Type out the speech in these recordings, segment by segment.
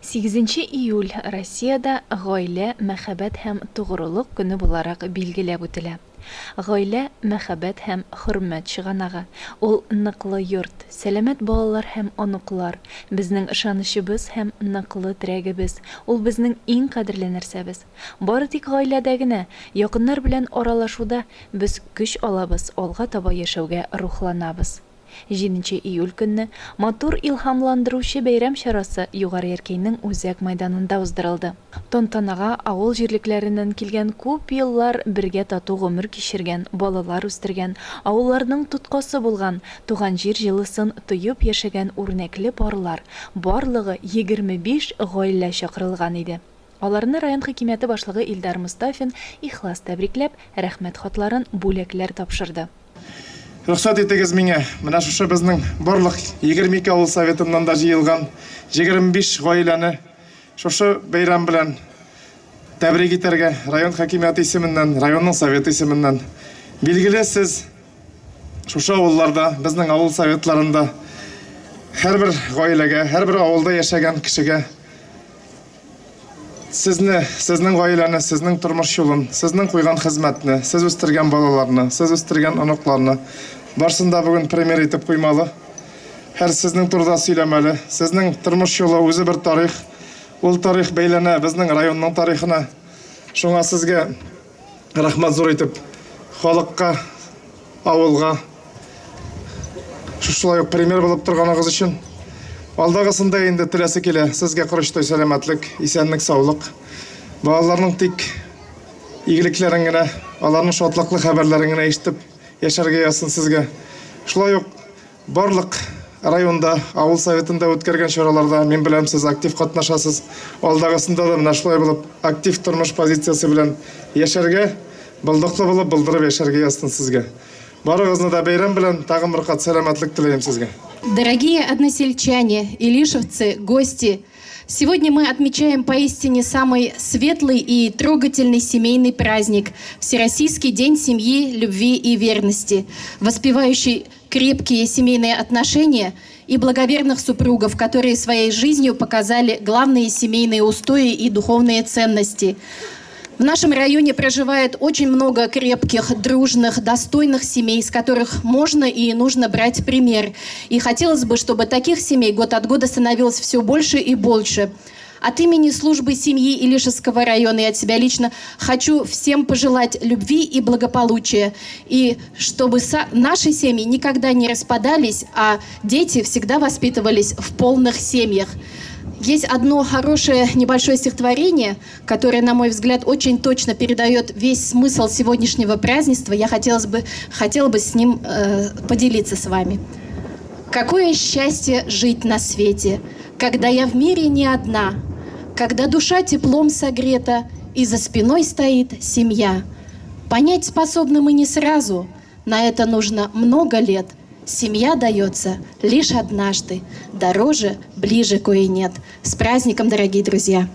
8 июль Россиядә гаилә, мәхәббәт һәм тугрылык көне буларак билгеләп үтелә. Гаилә, мәхәббәт һәм хөрмәт чыганагы. Ул ныклы йорт, сәламәт балалар һәм оныклар. Безнең ышанычыбыз һәм ныклы терәгебез. Ул безнең иң кадерле нәрсәбез. Бары тик гаиләдә генә, якыннар белән аралашуда без көч алабыз, алга таба яшәүгә рухланабыз. 7 июль көнне матур илһамландыручы бәйрәм чарасы Югары Яркәйнең Үзәк мәйданында уздырылды. Тантанага авыл җирлекләреннән килгән күп еллар бергә тату гомер кичергән, балалар үстергән, авылларның тоткасы булган, туган җир җылысын тоеп яшәгән үрнәкле парлар, барлыгы 25 гаилә чакырылган иде. Аларны район хакимияте башлыгы Илдар Мустафин ихлас тәбрикләп, рәхмәт хатларын бүләкләр тапшырды. Рөхсәт итегез миңа, менә шушы безнең барлык 22 авыл советыннан да җыелган 25 гаиләне шушы бәйрәм белән тәбрик итәргә район хакимияте исеменнән, районның советы исеменнән. Билгеле сез шушы авылларда, безнең авыл советларында һәрбер гаиләгә, һәрбер авылда яшәгән кешегә сезнең гаиләне, сезнең тормыш юлын, сезнең куйган хезмәтне, сез үстергән балаларны, сез үстергән оныкларны барсында бүген пример итеп куймалы. Һәр сезнең турыда сөйләмәле. Сезнең тормыш юлы үзе бер тарих. Ул тарих бәйләнә безнең районның тарихына. Шуңа сезгә рәхмәт зур итеп халыкка, авылга шулай ук пример булып торганыгыз өчен алдагысында инде теләсе килә. Сезгә кырыштай сәламәтлек, исәнлек, саулык. Балаларның тик игелекләрен генә, аларның шатлыклы хәбәрләрен генә ишетеп яшәргә ясын сезгә. Шулай ук барлык районда, авыл советында үткәргән чараларда мин беләм сез актив катнашасыз. Алдагысында да менә шулай булып актив тормыш позициясе белән яшәргә, булдыклы булып булдырып яшәргә ясын сезгә. Барыгызны да бәйрәм белән тагын бер кат сәламәтлек теләйм сезгә. Дорогие односельчане, илишевцы, гости, сегодня мы отмечаем поистине самый светлый и трогательный семейный праздник – Всероссийский день семьи, любви и верности, воспевающий крепкие семейные отношения и благоверных супругов, которые своей жизнью показали главные семейные устои и духовные ценности. В нашем районе проживает очень много крепких, дружных, достойных семей, с которых можно и нужно брать пример. И хотелось бы, чтобы таких семей год от года становилось все больше и больше. От имени службы семьи Илишевского района и от себя лично хочу всем пожелать любви и благополучия. И чтобы наши семьи никогда не распадались, а дети всегда воспитывались в полных семьях. Есть одно хорошее небольшое стихотворение, которое, на мой взгляд, очень точно передает весь смысл сегодняшнего празднества. Я хотела бы с ним поделиться с вами. Какое счастье жить на свете, когда я в мире не одна, когда душа теплом согрета и за спиной стоит семья. Понять способны мы не сразу, на это нужно много лет. Семья дается лишь однажды, дороже, ближе кое нет. С праздником, дорогие друзья!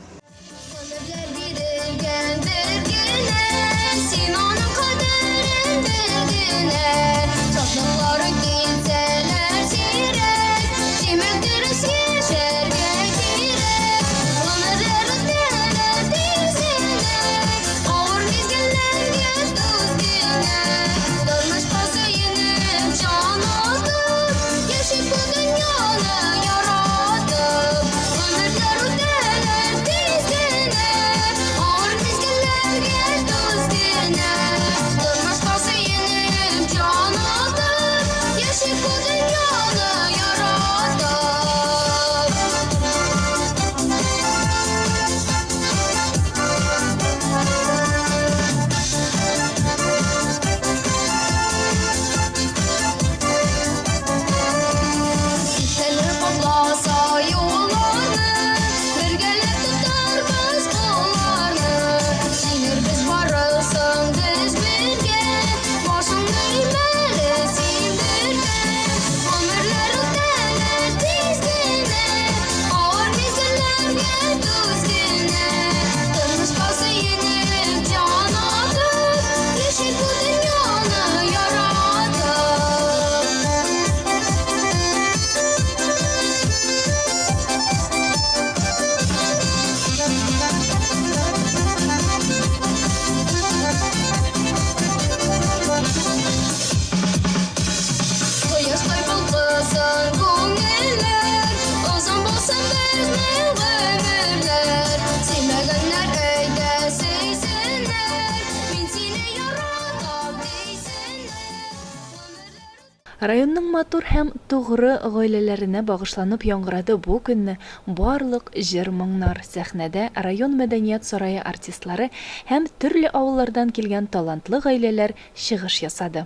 Районның матур һәм тугры гаиләләренә багышланып яңгырады бу көнне барлык җыр-моңнар сәхнәдә район мәдәният сарае артистлары һәм төрле авыллардан килгән талантлы гаиләләр чыгыш ясады.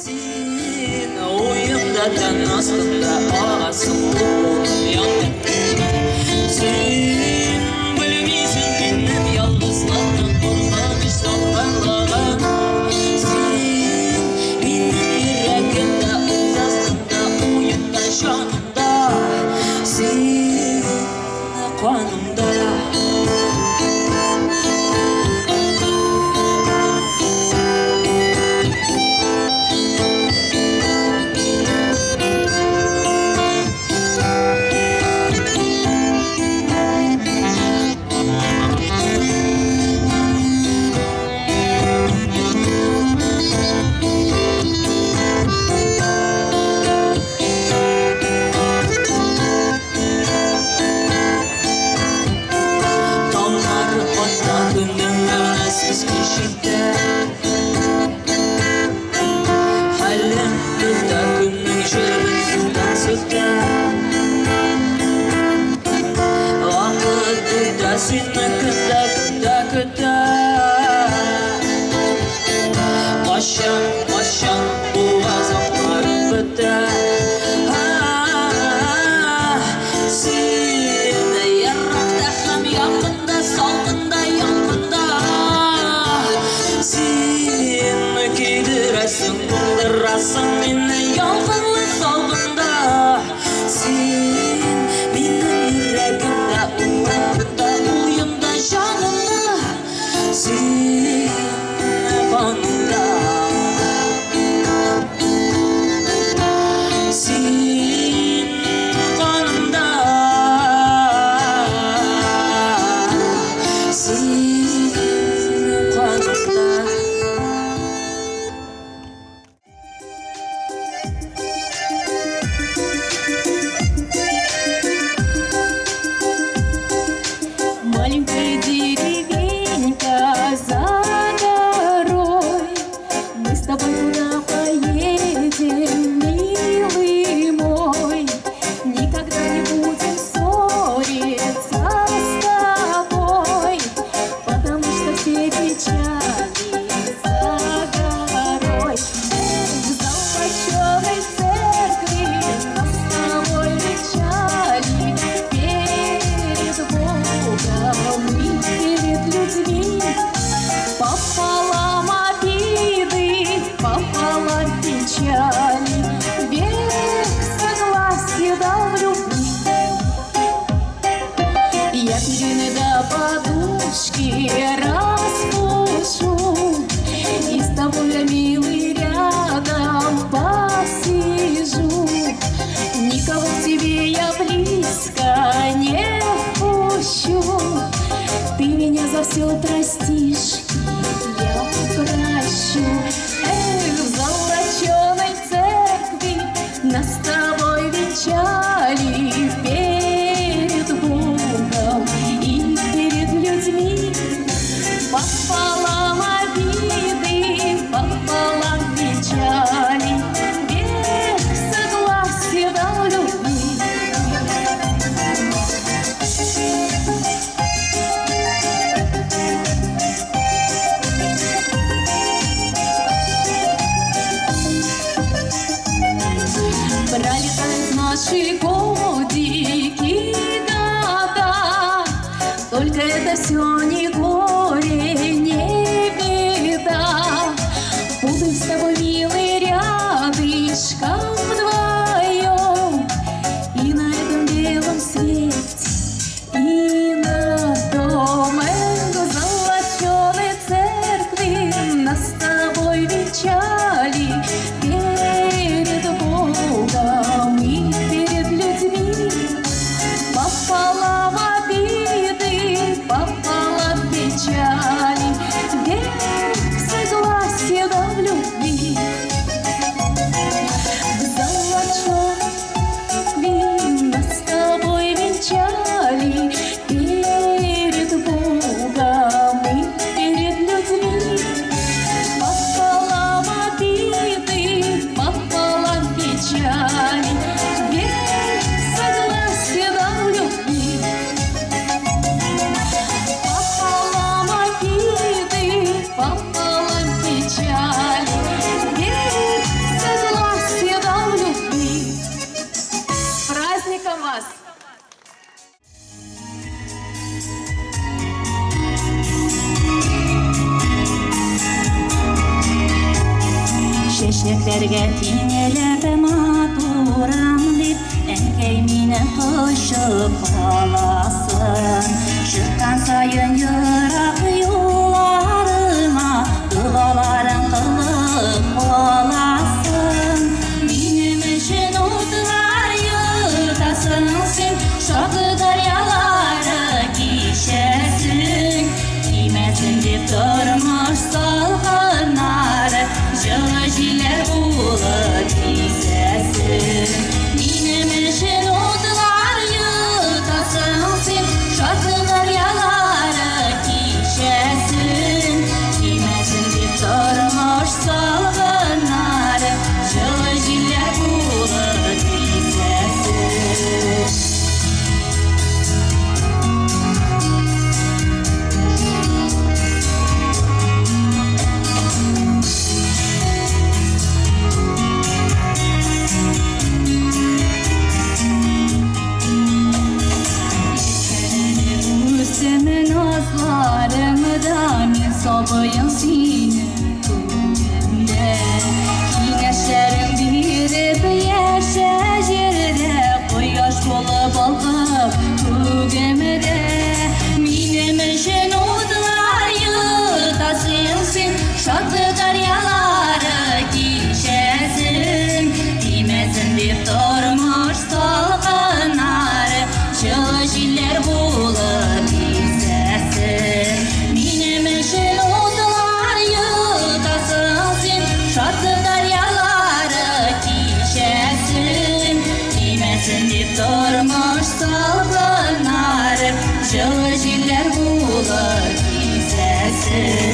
Син уйымда тән астында асылып яттың. Син белмисең минем ялгызлыкның куркыныч салкынлыгын. Син минем йөрәгемдә үз астында уйымда җанымда. Син канымда. Кашан бугазыңнарың бетә. Син еракта һәм якында, салкында, янкында. Син кидерәсең, булдырасың мине ялгынлы салкында. Син минем йөрәгемдә, уйымда, уйымда, җанымда. Син канымда. Син канымда. Син канымда. Маленькая деревенька за горой, мы с тобой туда поедем, милый мой. Никогда не будем ссориться с тобой, потому что все печали за горой. В золоченой церкви нас с тобой венчали перед Богом и перед людьми. Пополам обиды, пополам печали, век согласия дал в любви. Я перины до подушки распушу, и с тобой я, милый, рядом посижу. Никого к тебе я близко не пущу. Ты меня за все простишь, я прощу. В золоченой церкви нас с тобой венчали перед Богом и перед людьми. Пополам обиды, пополам печали, век согласия дал любви. Пролетают наши годики, года, только это все не горе, не беда. Будем с тобой, милый, рядышком вдвоем, и на этом белом свете, и на том золоченой церкви нас с тобой венчали перед Богом и перед людьми. Пополам обиды, пополам печали. Çiçeklerge tinelerde maturam dip Enkey mine koşup kalasın Şırttan sayın yırak yollarıma Kılaların kılıp olasın Benim için otlar yırtasın sen Şarkı daryaları gişesin Giymezsin dip durmuş salgınları Жылы жиллер булып кисесин Минем үшін отлар йытасың сен Шарқы дарялары кишесин Кимесін деп тұрмыш салғынары Жылы жиллер булып кисесин Senin azlarımda min sabıyın seni kuyumda Güneşlerin birip yaşa yerde Koyaş bolup alıp kuyumda Benim için otlar yıtasın sen Şarkı daryaları geçesin Dimezin dip durmuş salgınları Жылы жиллер булып кисесин Минем үшін отлар йытасың сен Шарқы дарялары кишесин Тимесін деп тұрмыш салғынары Жылы жиллер булып кисесин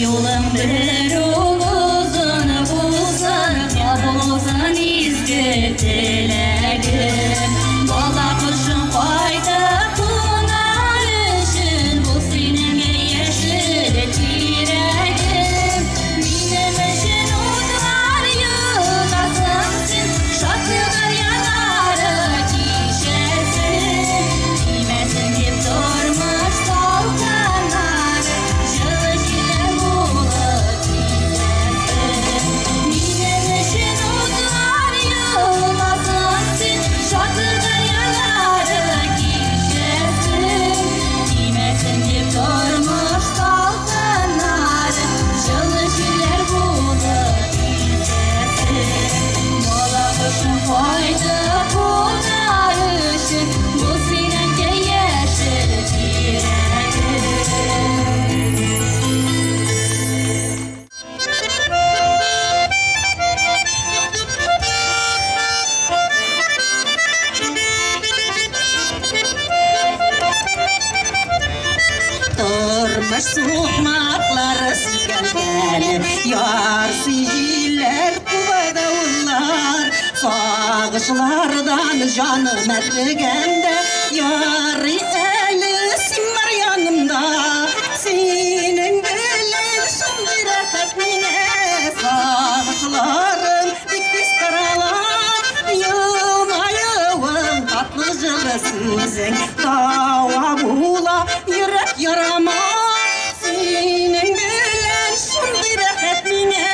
Yolum bir uzun bulsun Kabulsun izgi dilegim Bala kuşun fayda kunar için Bu senin yeşil tiregim Benim için otlar yıtasın sen Şarkı daryaları kişesin Kimesin dip durmuş salgınları Жылы жиллер булып кисесин Минем үшін отлар йытасың сен Шарқы дарялары кишесин Тимесін деп тұрмыш салқынары Жылы жиллер булып кисесин Бала кушun файда қонар үшін Бұл сеніңке ешіл тирегім Тұрмыш сұқмақлары сүйгәлгәлі Ярсы жиллер кубайда ұллар Сағышылардан жаным әртігенде Яры әлі сен бар янымда Сенің білін шымды рәхәт мене Сағышыларым бекбес таралар Йылмайыуын татлы жылы сөзің Дауа була йөрәк ярама Сенің білін шымды рәхәт мене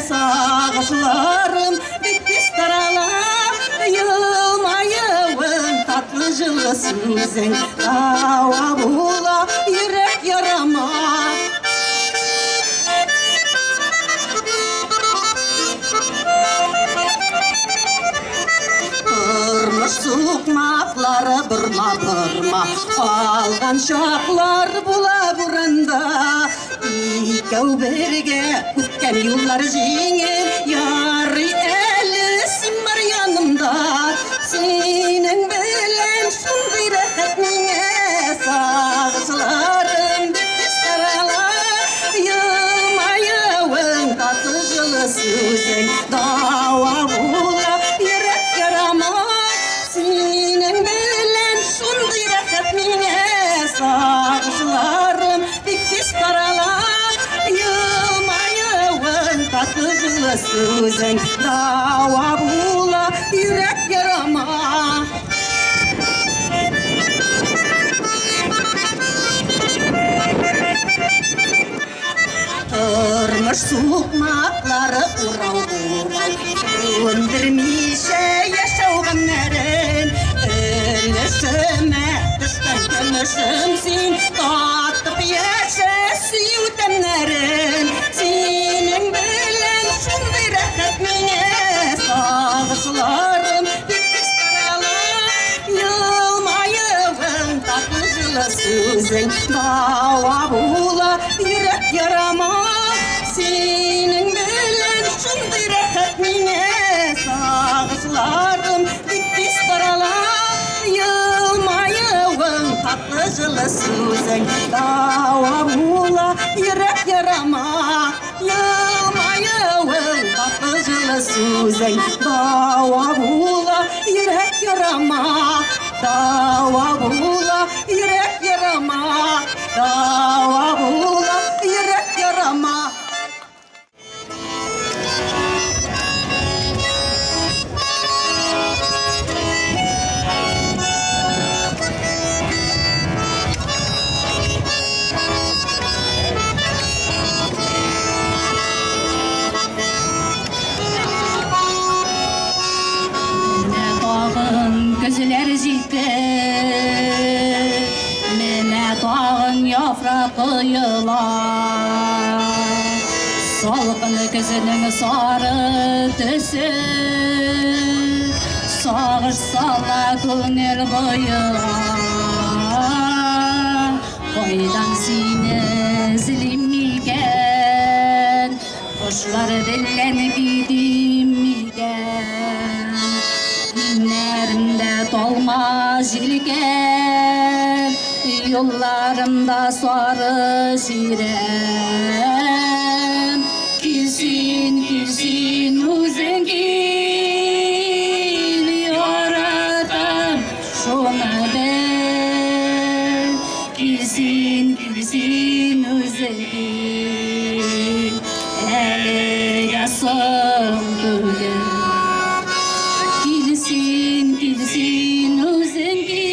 Сағышыларым бекбес таралар Йылмайыуын татлы жылы сөзің Дауа була йөрәк ярама Тұрмыш сұқмақлары бұрма Қалған шақлар бұла бұрында Икәу бірге күткен юллар жеңіл Яры әлі сен бар янымда Сенің білін шындай рәхәт меңе Сағышыларым бітпес таралар Йылмайыуын татlı жылы сөзің Дауа була йөрәк ярама Сенің білін шындай рәхәт меңе Сағышыларым бітпес таралар Йылмайыуын татlı жылы сөзің Дауа була йөрәк ярама Sokmakları ural Öldürmeyse yaşavganların Ölüşüme düşten gümüşümsün Katıp yaşa süyütenlerin Senin bilen şunday rahat mine Sağışlarım bitmiş karalar Yılmayığın tatlı жылы sözün Dava bula yürek yarama Senin bilen şunday rahat mine Sağışlarım bitmiş karalar Yılmayığın tatlı жылы sözün Dava bula yürek yarama Yılmayığın tatlı жылы sözün Dava bula yürek yarama Dava bula yürek yarama Dava bula yürek yarama Gözler ciddi Mene dağın yaprağı yılar Salgın gözünün sarı tüsü Sağır salla gönül boyular Koydan sine zilimigen Kuşlar dillen gidimigen Günlerimde dolma jilgen Yollarımda sarı jirem Kilsin kilsin uzengil Yaratam şuna ben Kilsin kilsin uzengil Ele yasım gülen Kilsin uzengil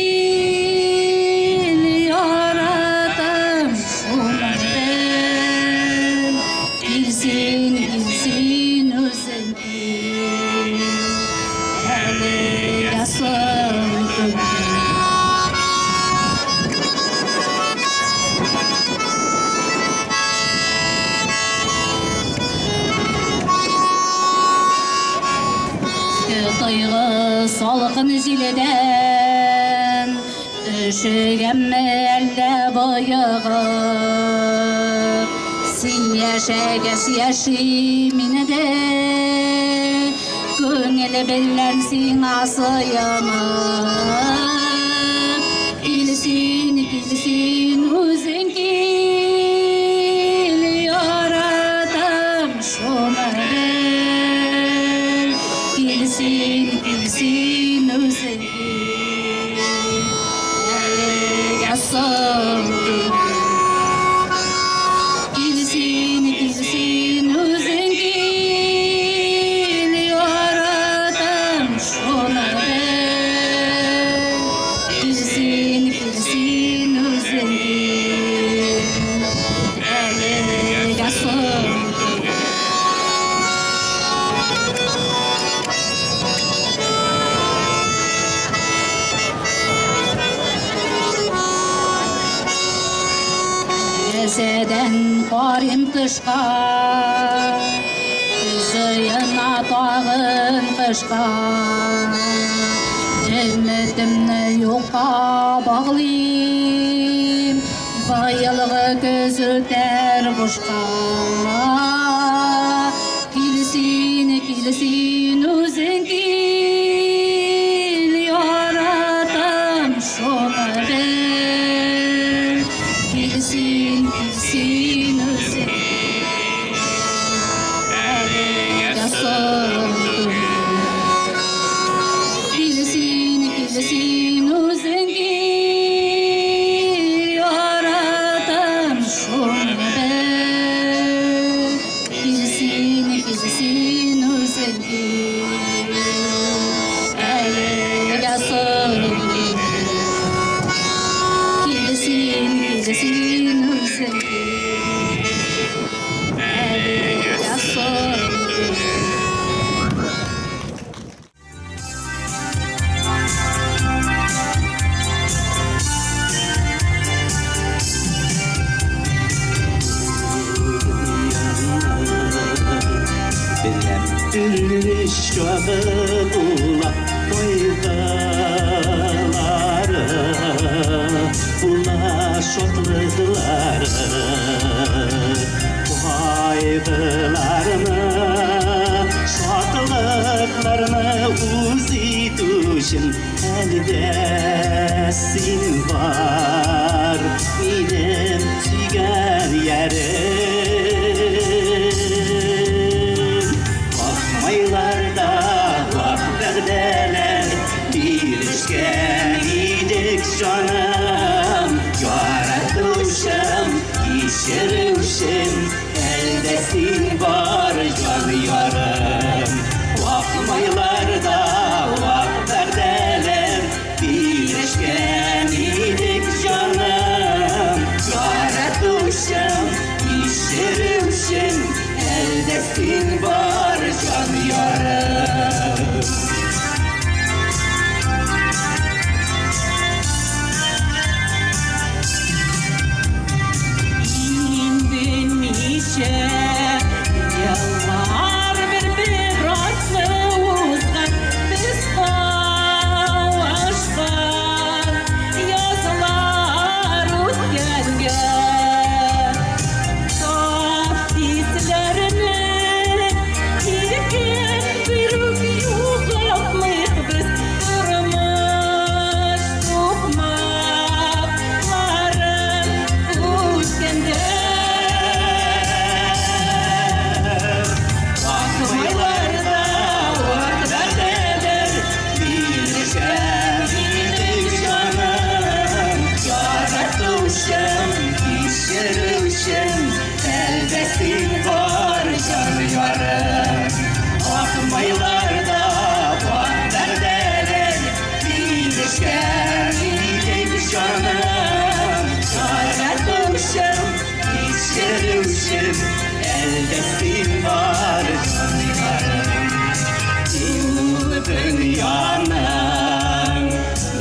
yaratam şuna ben Kilsin uzengil hele yasım Duygu salgın jileden Düşügenme elle boyuğu Sen yaşageş yaşimine de Gönül bellensin asıyama Kilsin uzengil yaratam şuna ben Kilsin uzengil ele yasım Kilsin uzengil yaratam şuna ben Kilsin uzengil ele yasım Seden korim kışka Kışıyına dağın kışka Cennetimni yokka bağlayayım Bayılğı gözü ter kuşka Kilsin uzengil yaratam şuna ben Kilsin uzengil ele yasım Kilsin uzengil yaratam şuna ben Ünlü şağı bula koygaları Bula şotlıkları Koygalarını şotlıklarını uzituşun eldesin var Benim sügen yerim Bakmaylarda bak derdeler Birleşken idik canım Yaratmışım, işirmişim Eldesin var can yarım Bakmaylarda bak derdeler Birleşken idik canım Yaratmışım, işirmişim Eldesin var can yarım İndin nice yıllar bir aslı uzak Biz savaştan yazılar uzgengen Kaptislerini ilkin bir yuğlatmayık biz Durmuş tukmakların uzgengen Bakmaylarda bak derdeler Birleşen idik canım Yaratmışım, işirmişim Eldesin var can yarım Bakmaylarda bak derdeler Birleşen idik canım Yaratmışım, işirmişim Eldesin var can yarım Dünyanın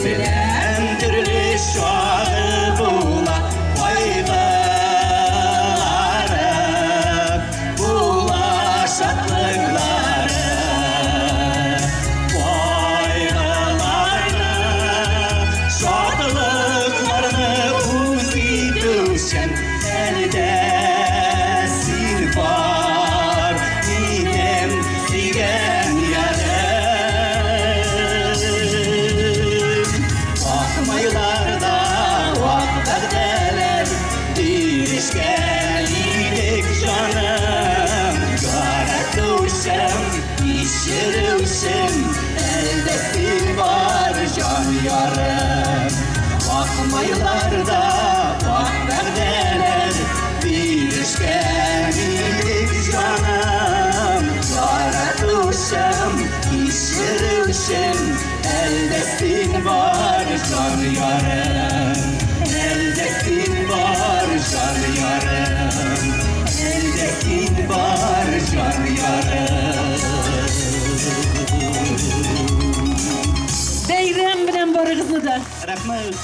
bilen türlü şağı bula Koygaları Bula şatlıkları Koygalarını Şatlıklarını uzituşen Eldesin var Benim sügen yerim Bakmaylarda bak derdeler Birleşken idik canım Yaratmışım, işirmişim Eldesin var can yarım Bakmaylarda bak derdeler Birleşken idik canım Yaratmışım, işirmişim Eldesin var can yarım Eldesin var can yarım Eldesin var can yarım Beyran bilen barıgızlı da Rahmet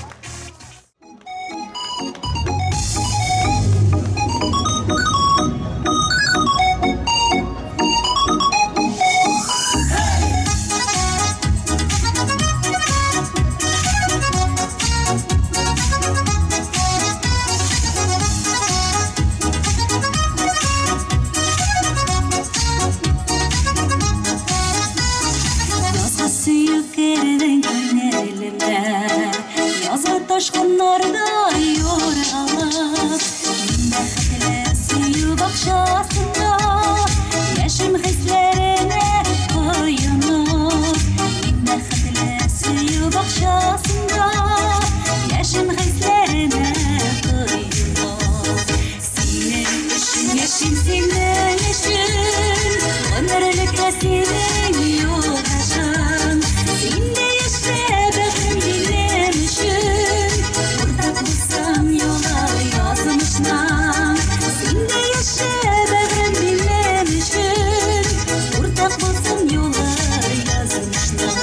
Yazgısı yukarıdan günlerime Yazgı taşkınlarda yoralım Nefetle suyu bakşasında Yaşım hislerine koyunur Nefetle suyu bakşasında Yaşım hislerine koyunur Senin için yaşım senin için Ömürlükle senin yoldaşım Sende yaşadım benim için Burada bulsam yola yazmışlar Sende yaşadım benim için Burada bulsam yola yazmışlar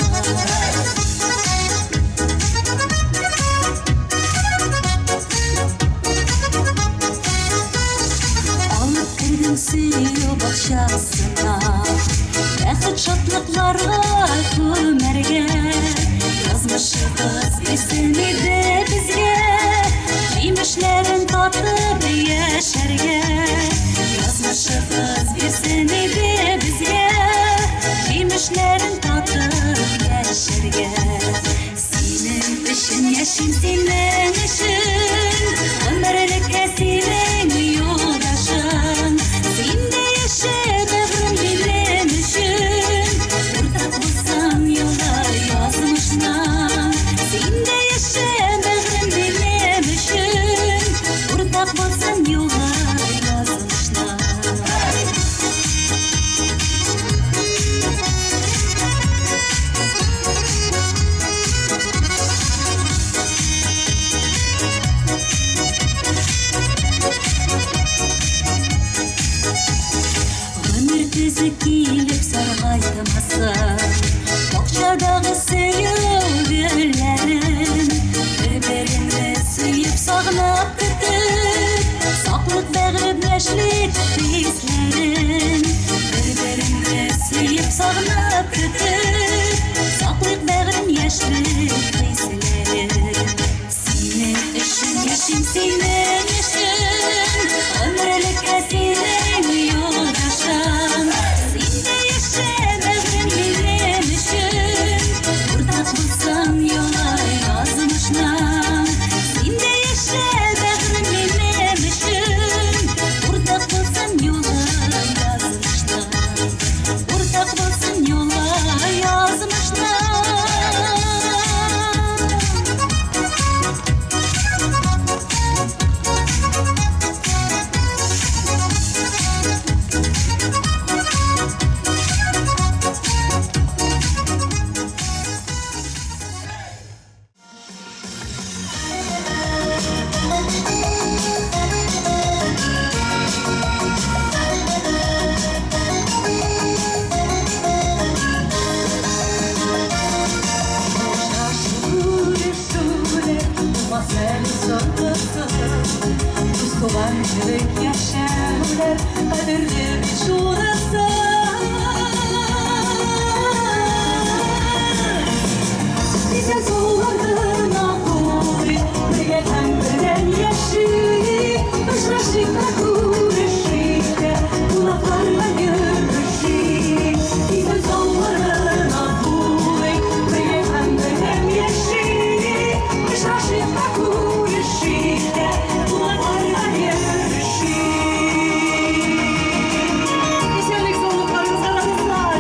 Alıp kırdım suyu bakşasına бәхет шатлыкларга күмәргә. Язмышыбыз исемиде безгә, җимешләрен татып яшәргә. Язмышыбыз исемиде безгә, җимешләрен татып яшәргә. Синең өчен яшим, синең өчен, гомерлеккә синең юлдашым. Синдә яшә бәгърем минем өчен, уртак булсам юллар язмышна. Синдә яшә бәгърем минем өчен, уртак булсам юллар язмышна. Күзі килеп сарғайтымасы, бақшадағы сөйеу гүлләрін, бір-біріңді сүйіп сағынып күтіп, сақлық бәғіріп яшьлек хисләрін. Бір-біріңді сүйіп сағынып күтіп, сақлық бәғіріп яшьлек хисләрін. Синең өчен яшим, синең өчен, гомерлеккә синең юлдашым. Синдә яшә бәгърем минем өчен, уртак булсам юллар язмышна. Синдә яшә бәгърем минем өчен, уртак булсам юллар язмышна. Уртак булсам юллар язмышна. Yaşarlar kaderli bir şurası. Bize zorlarına koy, birge tembelen yaşayı, başlaşıkla kuruşuyla, kulaklarla görüşü. Bize zorlarına koy, birge tembelen yaşayı, başlaşıkla kuruşuyla, kulaklarla görüşü. Güzellik zorluklarınızı aranızlar.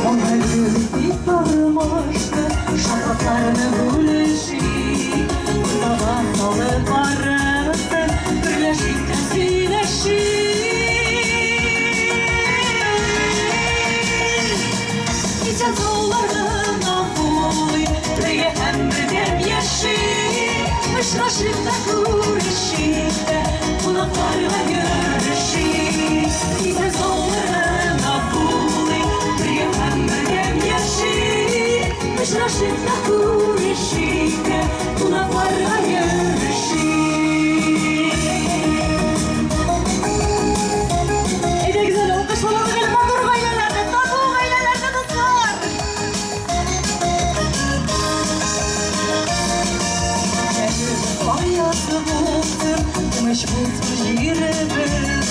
Onlar görüp varmıştı, şaraplarını bölüşü. Burada salıp varırsın, birleşik tesileşi. Güzel zorlarına koy, birge emredem yaşı. Başlaşıp da kuruşuyla, kulaklarla görüşü. Güzel zorlarına koy, birge emredem yaşı. Başlaşıp da kuruşuyla, kulaklarla görüşü. Ede güzel alkışlarını gelin otur gaylelerde, tatlı gaylelerde dostlar. Hayatı bulsun, gümüş bulsun yerimiz.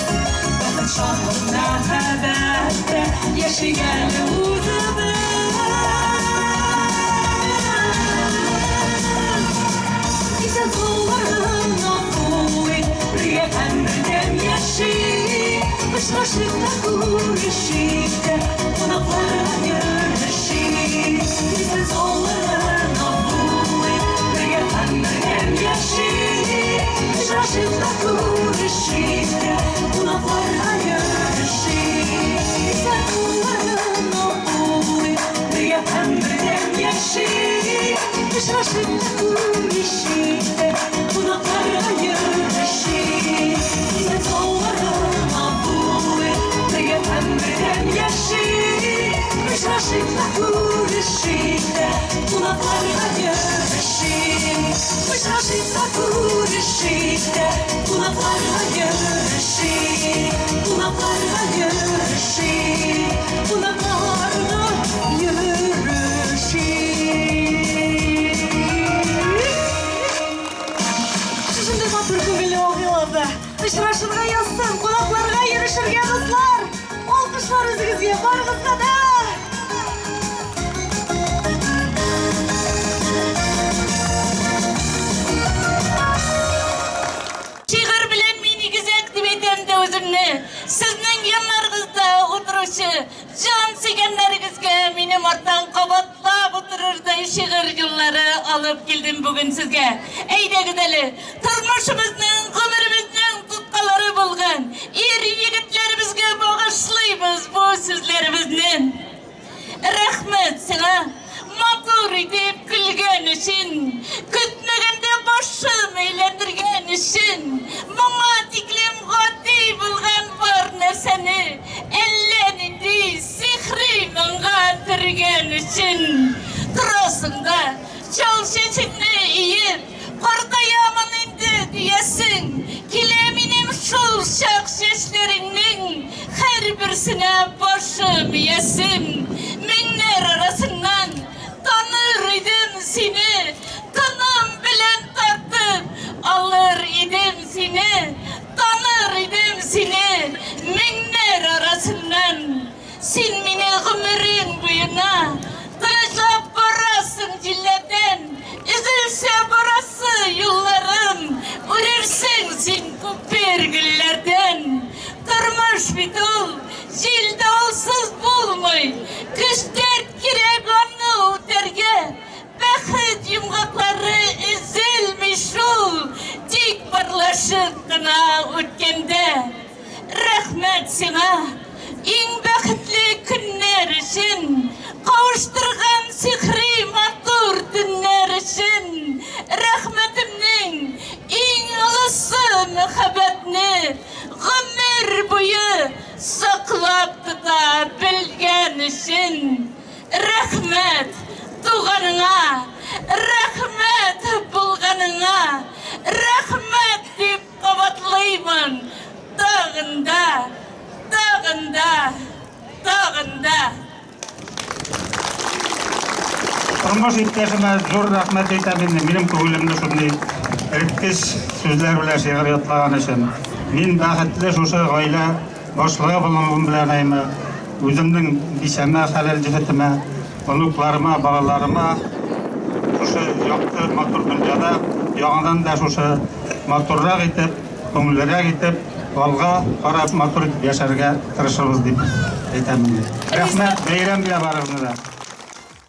Bakın şanlı merhabette, yaşı geldi uzun. Güzel zorlarına koy, birge emredem yaşı. Başlaşıkla kuruşuyla, kulaklarla görüşü. Güzel zorlarına koy, birge emredem yaşı. Başlaşıkla kuruşuyla, kulaklarla görüşü. Güzel zorlarına koy, birge emredem yaşı. Başlaşıkla kuruşuyla, kulaklarla görüşü. Güzel zorlarına koy, birge emredem yaşı. Başlaşıkla kuruşuyla, kulaklarla görüşü. Başlaşıkla kuruşuyla, kulaklarla görüşü. матур күңелле вакыйгада. Очрашырга язсын, кунакларга йөришергә дуслар. Алкышлар үзегезгә, барыгызга да. Şiir bilen meni güzel dibetemde özümne. Sizden yanlarınızda oturuşu, can segenlerinizge benim ortadan kabatlap otururday şiir yılları alıp geldim bugün sizge. Eyde güdeli, turmuşumuzun, ömrümüzün tutkaları bulgan, iri yigitlerimizge bağışlayımız bu sözlerimizden. Rahmet sana, matur edip gülgen için, kütmegende başım eğlendirgen için, bana diklim gati bulgan var nerseni, ellerinde sihri bana türgen için, turasında çal şeçini iyip, kordayamın indi diyesin, kileminim şul şak şeçlerinin, her birisine başım yesin, minler arasından tanır idim seni, tanım bilen tartıp alır idim seni, tanır idim seni, minler arasından. Sen beni ömrün boyuna tılıçlap barasın cillerden, üzülse barası yollarım, ölürsün sen köper güllerden. Durmuş bir dul, jilde olsuz bulmuy, kış dert kirek onu öterge, bakıt yumgakları üzülmüş ol, dik barlaşıp kına ötkende. Rahmet sana, en bakıtlı günler için, kavuşturgan sihri matur günler için, rahmetimnin en ılısı muhabbetini ömür boyu saklap tutabilgen için, rahmet tuğanına, rahmet bulganına, rahmet deyip kavatlayman dağında, dağında, dağında. Turmuş ihtiyacıma zor rahmet eytemin, benim köğülümde şunday erkis sözler bilen şiir yatlagan için. Men baxetli şuşa gaile başlığı bulunmam bilen ayma, özümden dişeme, halal cihetime, onuklarıma, bağlarıma, şuşa yaktı matur dünyada, yanından da şuşa maturrak etip, köngüllerek etip, alga qarab matur yaşarga tırışırız deyip eytemin. Rahmet, beyram bile barığını da.